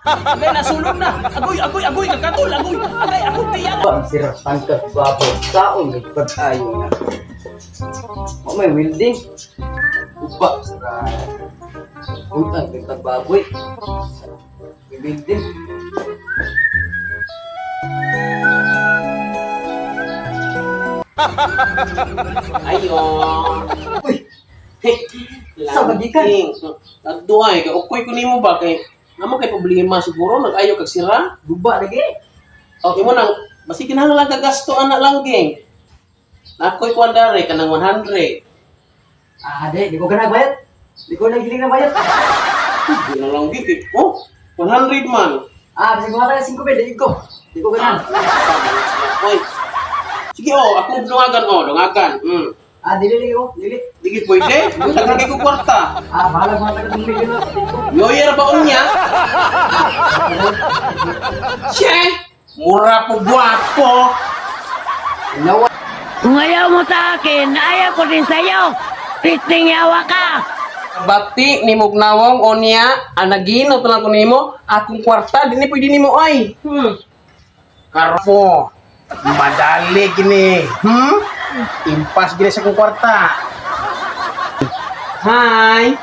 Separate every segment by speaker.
Speaker 1: Agay nasulod na. Agoy, kakatol, agoy. Agay, ako tiyan.
Speaker 2: Sira tangkap baboy taon may pagtayo na. O may welding. Upa sira. Utang tangkap baboy. May welding.
Speaker 3: Ayon.
Speaker 2: Uy, sa magikan?
Speaker 3: Nagduhay kay ukoy ko nimo ba kay namo kay problema siguro nag-ayo kag sira.
Speaker 2: guba lagi.
Speaker 3: O imo nang basi kinahanglan ka gasto anak lang geng. Nakoy ko andare kanang 100.
Speaker 2: Ah, di ko kena bayad. Di ko nang giling na bayad.
Speaker 3: Di na lang gid. Oh, 100 man.
Speaker 2: Ah, bisa gumata na 5 di ko. Di ko kena.
Speaker 3: Oy. Sige akong dungagan dungagan.
Speaker 2: Ah, dili lagi ko, dili.
Speaker 3: Dili pwede. Tagagi ko kwarta.
Speaker 2: Ah, bahala gumata ka ng video na.
Speaker 3: Yoyer ba unya? Che, mura po guwapo.
Speaker 2: Nawa.
Speaker 4: Kung ayaw mo sa akin, ayaw ko din sa'yo. Pisting yawa ka.
Speaker 3: Bati ni Mugnawong o niya, anagino to lang ko nimo, akong kwarta, dini pwede nimo ay. Karpo, madali gini. Impas gini sa akong kwarta. Hi.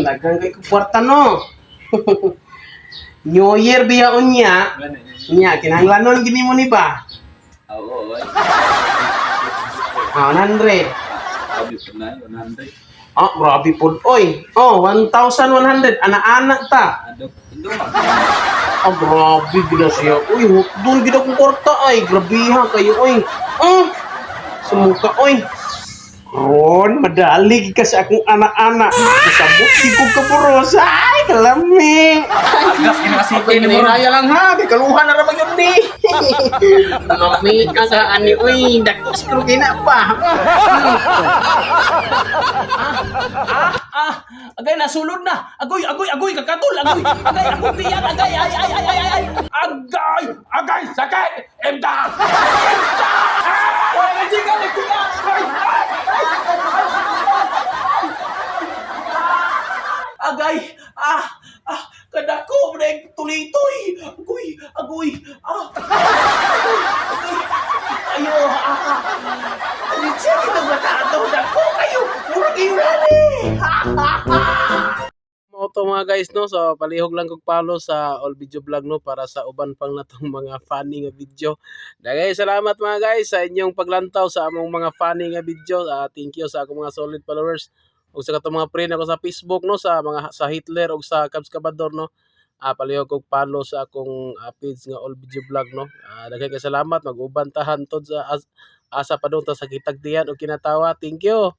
Speaker 3: Dagang kay kong kwarta no. New Year biya unya. Nya kinahanglanon gini mo ni ba?
Speaker 5: Oo, ay.
Speaker 3: 100.
Speaker 5: Sabi ko na, 100.
Speaker 3: Oh, grabe po. Oy, 1,100. Anak-anak ta.
Speaker 5: Adok, ito.
Speaker 3: Oh, grabe gila siya. Uy, doon gila kong korta ay. Grabe ha kayo, oy. Sumuka, oy. Ron, madali ka sa akong anak-anak. Kasabot di ko kapuros. Ay, kalami.
Speaker 5: Agas, kinakasipin
Speaker 3: Ay, naya lang ha. Di kaluhan na naman yun ni. Kalami ka sa ani, uy. Dako siguro kina pa.
Speaker 1: Agay nasulod na. Agoy, kakatol, agoy. Agay, ako tiyan. Agay, ay. Agay, sakit. Emda. Ay, nagsigal. Agay, kadako, breng tulitoy. Agoy, ayo, sige na matado, dako kayo, murag iurani.
Speaker 3: Mo to mga guys no, so palihog lang kog follow sa all video vlog no para sa uban pang natong mga funny nga video. Dagay salamat mga guys sa inyong paglantaw sa among mga funny nga video. Thank you sa akong mga solid followers ug sa katong mga friend ako sa Facebook no, sa mga sa Hitler ug sa Cubs Kabador no. Palihog kog follow sa akong page nga all video vlog no. Dagay kay salamat, mag-uban ta hantod sa asa pa sa kitagdiyan o kinatawa. Thank you.